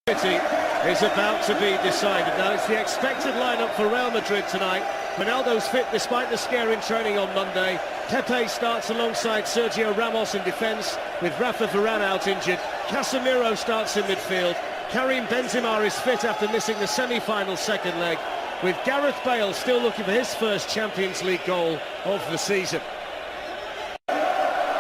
Is about to be decided. Now it's the expected lineup for Real Madrid tonight. Ronaldo's fit despite the scare in training on Monday. Pepe starts alongside Sergio Ramos in defence, with Rafa Varane out injured. Casemiro starts in midfield. Karim Benzema is fit after missing the semi-final second leg, with Gareth Bale still looking for his first Champions League goal of the season.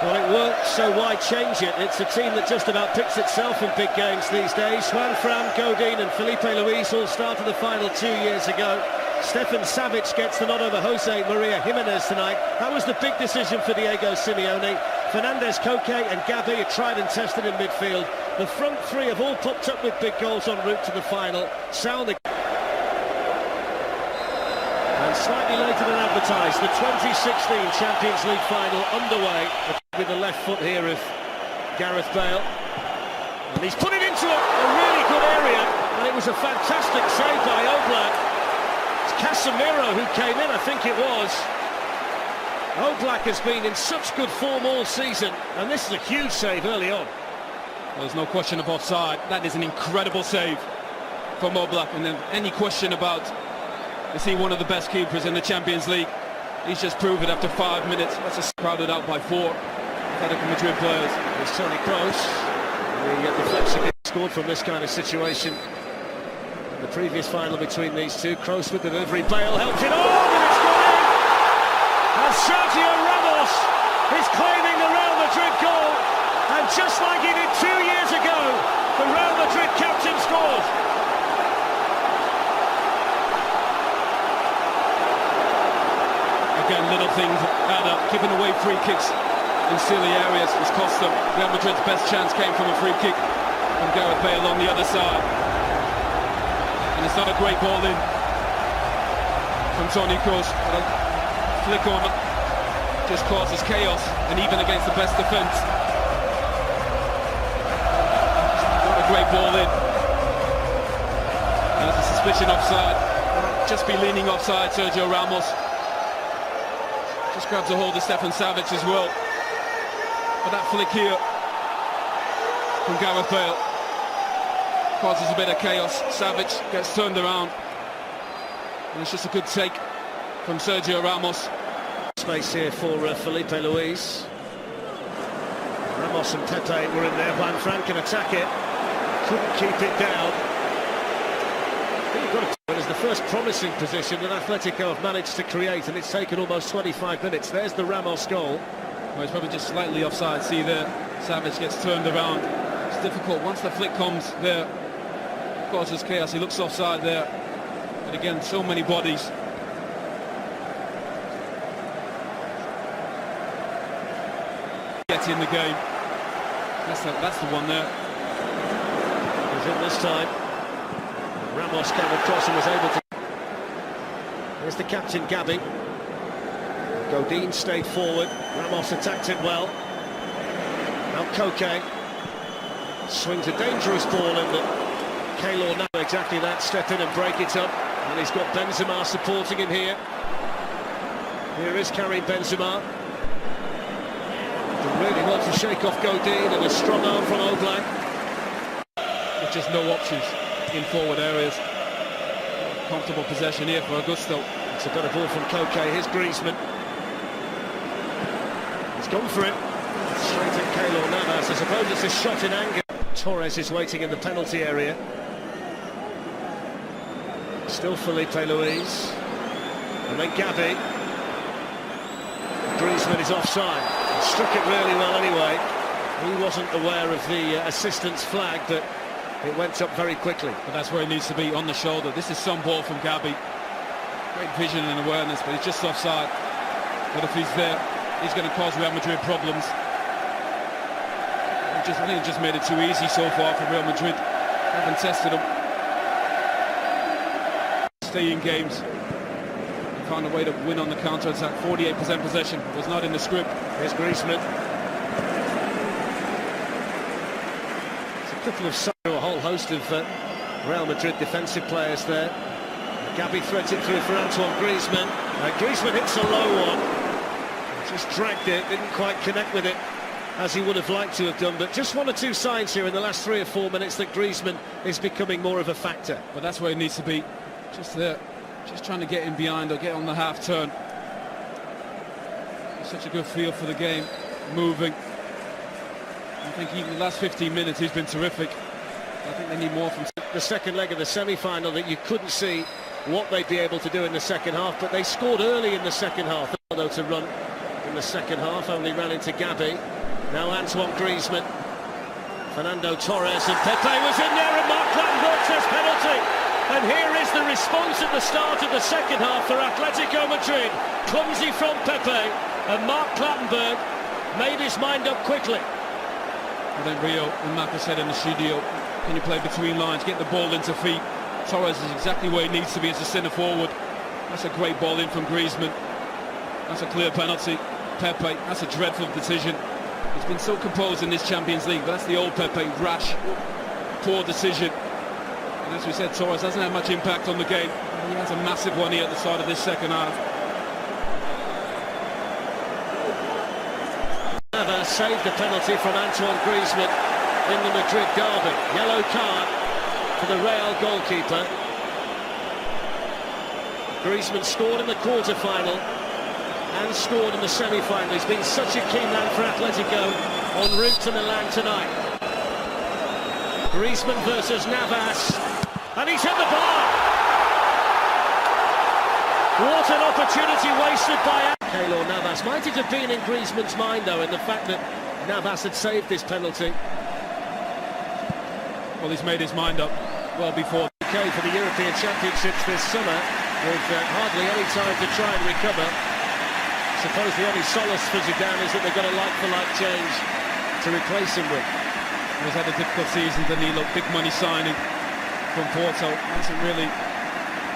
Well, it worked, so why change it? It's a team that just about picks itself in big games these days. Juanfran, Godin and Felipe Luis all started the final 2 years ago. Stefan Savic gets the nod over Jose Maria Jimenez tonight. That was the big decision for Diego Simeone. Fernandez, Koke and Gavi are tried and tested in midfield. The front three have all popped up with big goals en route to the final. And slightly later than advertised, the 2016 Champions League final underway. With the left foot here of Gareth Bale, and he's put it into a really good area, and it was a fantastic save by Oblak. It's Casemiro who came in, I think it was. Oblak has been in such good form all season, and this is a huge save early on. Well, there's no question of offside. That is an incredible save from Oblak, and then any question about is he one of the best keepers in the Champions League? He's just proved it after 5 minutes. That's just crowded out by 4 Atletico Madrid players. It's Toni Kroos. The deflection scored from this kind of situation. In the previous final between these two, Kroos with the delivery, Bale helped it on, and it's gone in! And Sergio Ramos is claiming the Real Madrid goal, and just like he did 2 years ago, the Real Madrid captain scores. Again, little things add up. Giving away free kicks in silly areas has cost them. Real Madrid's best chance came from a free kick from Gareth Bale on the other side. And it's not a great ball in from Toni Kroos. But a flick on just causes chaos, and even against the best defence. Not a great ball in. And there's a suspicion offside. Just be leaning offside, Sergio Ramos. Just grabs a hold of Stefan Savic as well. But that flick here from Gareth Bale causes a bit of chaos. Savic gets turned around, and it's just a good take from Sergio Ramos. Space here for Felipe Luis. Ramos and Pepe were in there. Juanfran can attack it. Couldn't keep it down. It is the first promising position that Atletico have managed to create, and it's taken almost 25 minutes. There's the Ramos goal. Well, it's probably just slightly offside. See there, Savic gets turned around. It's difficult once the flick comes there. It causes chaos. He looks offside there, but again, so many bodies. Gets in the game. That's the one there. He's in this time. Ramos came across and was able to... There's the captain, Gavi. Godin stayed forward. Ramos attacked it well. Now Koke swings a dangerous ball in, but Keylor now exactly that. Step in and break it up. And he's got Benzema supporting him here. Here is Karim Benzema. Did really well to shake off Godin, and a strong arm from Oblak. With just no options in forward areas. Comfortable possession here for Augusto. It's a better ball from Koke. Here's Griezmann. He's gone for it. Straight at Keylor Navas. I suppose it's a shot in anger. Torres is waiting in the penalty area. Still Felipe Luis. And then Gavi. Griezmann is offside. He struck it really well anyway. He wasn't aware of the assistant's flag, but it went up very quickly. But that's where he needs to be, on the shoulder. This is some ball from Gavi. Great vision and awareness, but he's just offside. But if he's there, he's going to cause Real Madrid problems. I think he just made it too easy so far for Real Madrid. Haven't tested him. Stay in games. He found a way to win on the counter-attack. 48% possession. Was not in the script. Here's Griezmann. It's a couple of... a whole host of Real Madrid defensive players there. Gavi threads it through for Antoine Griezmann. Griezmann hits a low one. Just dragged it, didn't quite connect with it. as he would have liked to have done, but just one or two signs here in the last 3 or 4 minutes that Griezmann is becoming more of a factor. But that's where he needs to be, just there, just trying to get in behind or get on the half turn. Such a good feel for the game, moving. I think even the last 15 minutes he's been terrific. I think they need more from the second leg of the semi-final, that you couldn't see what they'd be able to do in the second half, but they scored early in the second half. Though to run in the second half, only ran into Gabi. Now Antoine Griezmann, Fernando Torres, and Pepe was in there, and Mark Clattenburg says penalty. And here is the response at the start of the second half for Atletico Madrid. Clumsy from Pepe, and Mark Clattenburg made his mind up quickly. I think Rio and Marco said in the studio, can you play between lines, get the ball into feet. Torres is exactly where he needs to be as a centre forward. That's a great ball in from Griezmann. That's a clear penalty. Pepe, that's a dreadful decision. He's been so composed in this Champions League, but that's the old Pepe, rash, poor decision. And as we said, Torres hasn't had much impact on the game. He has a massive one here at the start of this second half. Navas saved the penalty from Antoine Griezmann in the Madrid derby. Yellow card for the Real goalkeeper. Griezmann scored in the quarter-final and scored in the semi-final. He's been such a key man for Atletico en route to Milan tonight. Griezmann versus Navas, and he's hit the bar. What an opportunity wasted by Keylor Navas. Might it have been in Griezmann's mind, though, in the fact that Navas had saved this penalty? Well, he's made his mind up well before. Okay, for the European Championships this summer, with hardly any time to try and recover. I suppose the only solace for Zidane is that they've got a like-for-like change to replace him with. He's had a difficult season, didn't he? Look, big money signing from Porto. Hasn't really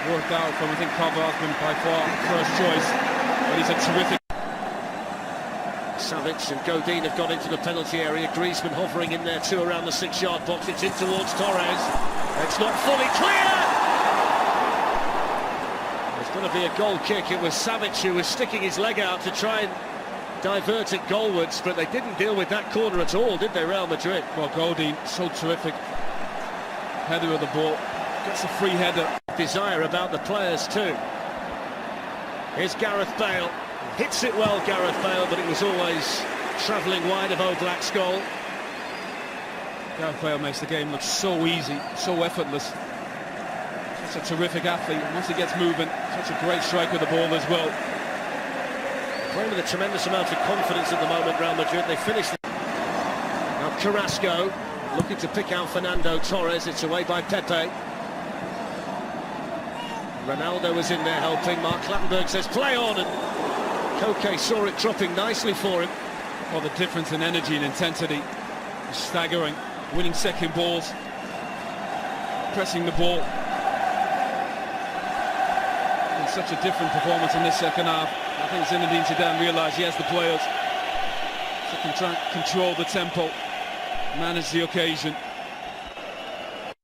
worked out from, I think Carvalho's been by far first choice, but he's a terrific. Savic and Godin have got into the penalty area. Griezmann hovering in there too around the 6-yard box. It's in towards Torres. It's not fully clear. There's going to be a goal kick. It was Savic who was sticking his leg out to try and divert it goalwards, but they didn't deal with that corner at all, did they, Real Madrid? Well, Godin, so terrific. Header of the ball. Gets a free header. Desire about the players too. Here's Gareth Bale. Hits it well, Gareth Bale, but it was always travelling wide of Oblak's goal. Gareth Bale makes the game look so easy, so effortless. Such a terrific athlete. Once he gets moving, such a great strike with the ball as well. Playing with a tremendous amount of confidence at the moment, Real Madrid. They finished. Now Carrasco looking to pick out Fernando Torres. It's away by Pepe. Ronaldo was in there helping. Mark Clattenburg says play on, and Koke saw it dropping nicely for him. Well, the difference in energy and intensity is staggering. Winning second balls, pressing the ball. And such a different performance in this second half. I think Zinedine Zidane realised he has the players to control the tempo, manage the occasion.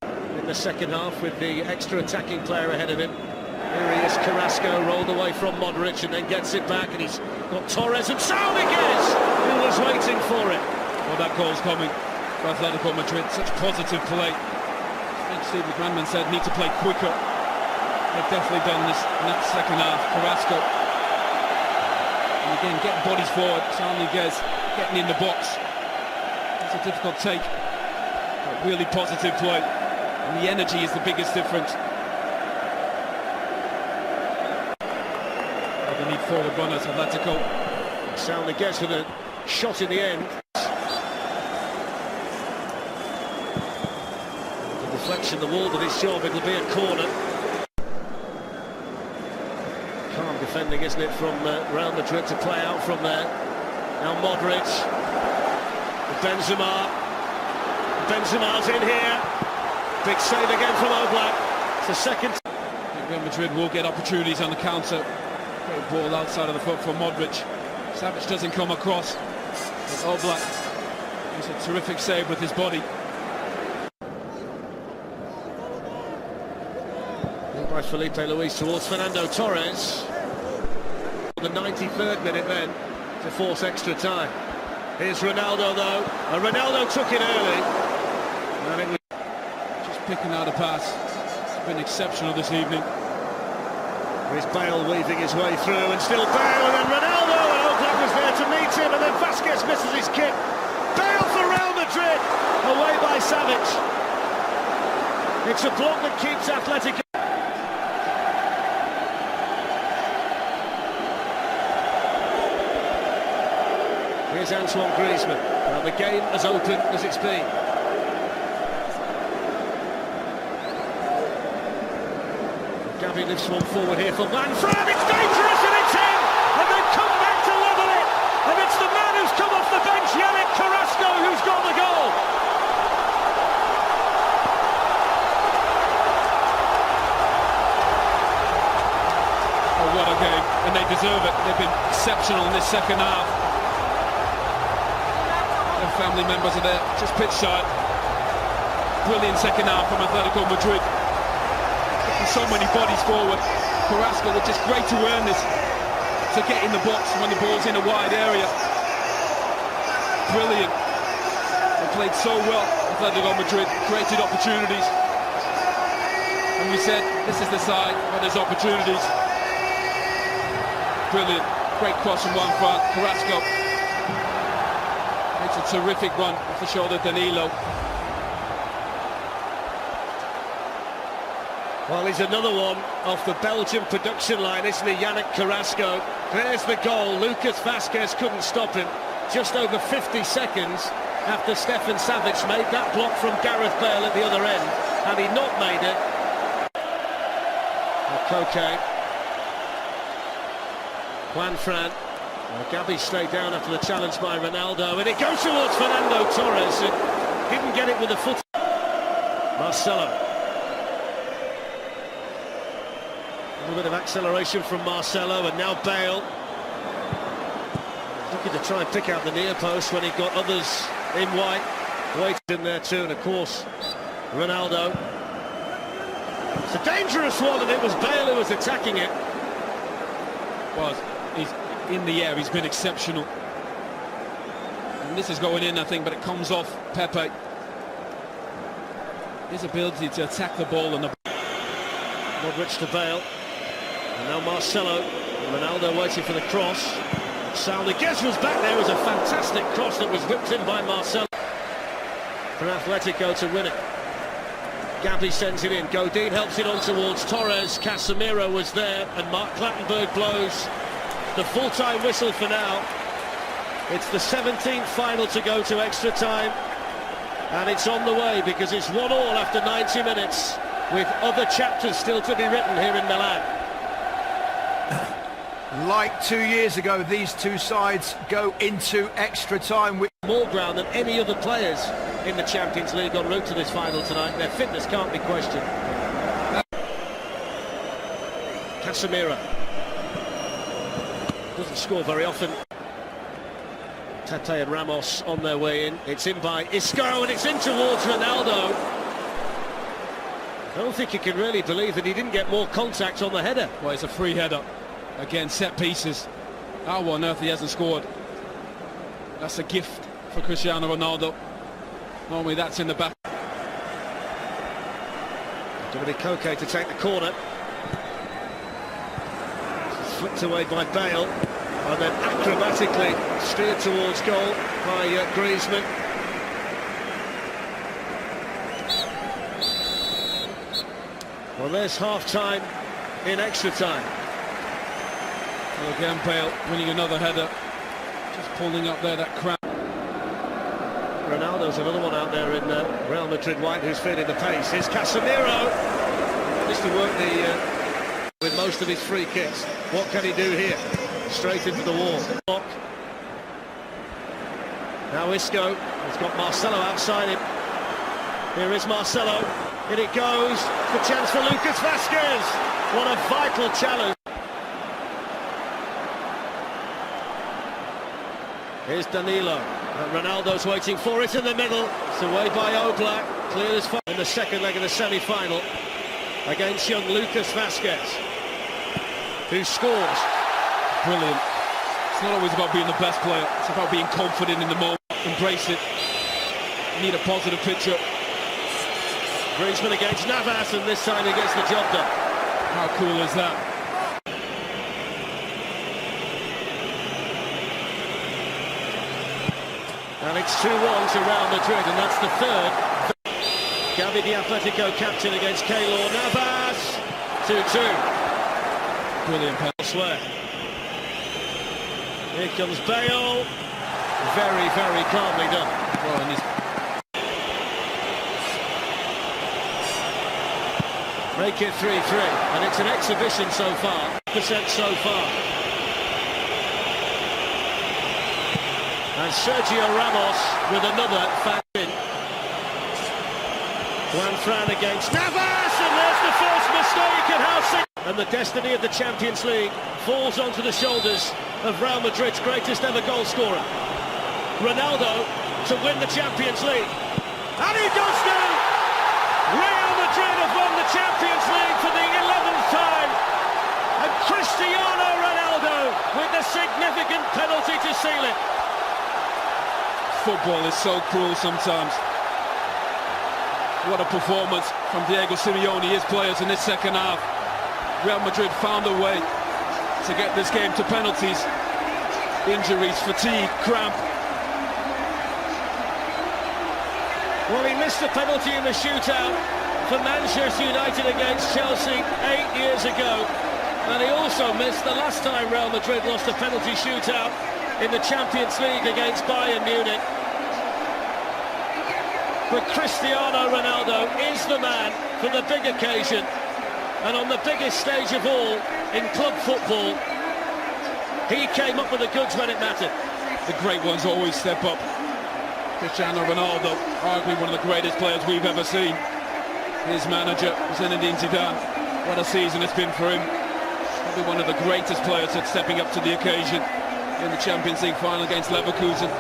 In the second half, with the extra attacking player ahead of him. Here he is, Carrasco, rolled away from Modric and then gets it back, and he's got Torres and Saúl who was waiting for it. Well, that goal's coming for Atletico Madrid. Such positive play. I think Steve McManaman said need to play quicker. They've definitely done this in that second half. Carrasco. And again, getting bodies forward. Saúl getting in the box. It's a difficult take. But really positive play. And the energy is the biggest difference. They need forward runners, Atletico. Saúl gets with a shot in the end. The deflection, the wall did its job. It'll be a corner. Calm defending, isn't it, from Real Madrid to play out from there. Now Modric. Benzema. Benzema's in here. Big save again from Oblak. It's the second. Real Madrid will get opportunities on the counter. Great ball outside of the foot from Modric. Savic doesn't come across. But Oblak does a terrific save with his body. By Felipe Luis towards Fernando Torres. The 93rd minute then to force extra time. Here's Ronaldo though. Ronaldo took it early. And it was just picking out a pass. It's been exceptional this evening. Here's Bale weaving his way through, and still Bale, and then Ronaldo, and Oblak was there to meet him, and then Vasquez misses his kick. Bale for Real Madrid, away by Savic. It's a block that keeps Atletico. Here's Antoine Griezmann. Well, the game as open as it's been. Gavi lifts one forward here for Manfred. It's dangerous and it's in! And they've come back to level it! And it's the man who's come off the bench, Yannick Carrasco, who's got the goal! Oh, what a game. And they deserve it. They've been exceptional in this second half. Their family members are there, just pitch side. Brilliant second half from Atletico Madrid. So many bodies forward. Carrasco with just great awareness to get in the box when the ball's in a wide area. Brilliant. They played so well. Atletico Madrid created opportunities. And we said, this is the side where there's opportunities. Brilliant. Great cross from one front. Carrasco makes a terrific run off the shoulder of Danilo. Well, he's another one off the Belgian production line, isn't he, Yannick Carrasco? There's the goal. Lucas Vasquez couldn't stop him. Just over 50 seconds after Stefan Savic made that block from Gareth Bale at the other end, and he not made it. Koke. Juan Fran. Gabi stayed down after the challenge by Ronaldo, and it goes towards Fernando Torres, who didn't get it with the foot. Marcelo. A little bit of acceleration from Marcelo, and now Bale looking to try and pick out the near post when he got others in white waiting in there too, and of course Ronaldo. It's a dangerous one, and it was Bale who was attacking it. Well, he's in the air, he's been exceptional, and this is going in, I think, but it comes off Pepe. His ability to attack the ball and the Modric to Bale. And now Marcelo, and Ronaldo waiting for the cross. Salniguez was back there. It was a fantastic cross that was whipped in by Marcelo for Atletico to win it. Gabi sends it in. Godin helps it on towards Torres. Casemiro was there, and Mark Clattenburg blows the full-time whistle for now. It's the 17th final to go to extra time, and it's on the way because it's 1-1 after 90 minutes, with other chapters still to be written here in Milan. Like 2 years ago, these two sides go into extra time with more ground than any other players in the Champions League en route to this final tonight. Their fitness can't be questioned. Casemiro doesn't score very often. Tete and Ramos on their way in. It's in by Isco, and it's in towards Ronaldo. I don't think you can really believe that he didn't get more contact on the header. Well, it's a free header. Again, set pieces. How on earth he hasn't scored? That's a gift for Cristiano Ronaldo. Normally that's in the back. Dominic Koke to take the corner. Flicked away by Bale, and then acrobatically steered towards goal by Griezmann. Well, there's half-time in extra time. Well, again, Bale winning another header. Just pulling up there, that crowd. Ronaldo's another one out there in Real Madrid white who's feeling the pace. Here's Casemiro. Managed to work with most of his free kicks. What can he do here? Straight into the wall. Now Isco. He's got Marcelo outside him. Here is Marcelo. In it goes. The chance for Lucas Vasquez. What a vital challenge. Here's Danilo. And Ronaldo's waiting for it in the middle. It's away by Oblak. Clear as far in the second leg of the semi-final against young Lucas Vasquez, who scores. Brilliant. It's not always about being the best player, it's about being confident in the moment. Embrace it. You need a positive picture. Griezmann against Navas, and this time he gets the job done. How cool is that? And it's 2-1 to Real Madrid, and that's the third. Gavi, the Atletico captain, against Keylor Navas. 2-2. Brilliant pass. Elsewhere. Here comes Bale. Very, very calmly done. Well, and Make it 3-3, and it's an exhibition so far. % so far. And Sergio Ramos with another fashion. Juan Fran against Navas, and there's the first mistake at House. And the destiny of the Champions League falls onto the shoulders of Real Madrid's greatest ever goal scorer. Ronaldo to win the Champions League. And he does now! Real Madrid have won the Champions League for the 11th time. And Cristiano Ronaldo with the significant penalty to seal it. football is so cruel sometimes. What a performance from Diego Simeone, his players in this second half. Real Madrid found a way to get this game to penalties. Injuries, fatigue, cramp. Well, he missed the penalty in the shootout for Manchester United against Chelsea 8 years ago. And he also missed the last time Real Madrid lost a penalty shootout in the Champions League against Bayern Munich. But Cristiano Ronaldo is the man for the big occasion. And on the biggest stage of all in club football, he came up with the goods when it mattered. The great ones always step up. Cristiano Ronaldo, arguably one of the greatest players we've ever seen. His manager, Zinedine Zidane, what a season it's been for him. Probably one of the greatest players that's stepping up to the occasion in the Champions League final against Leverkusen.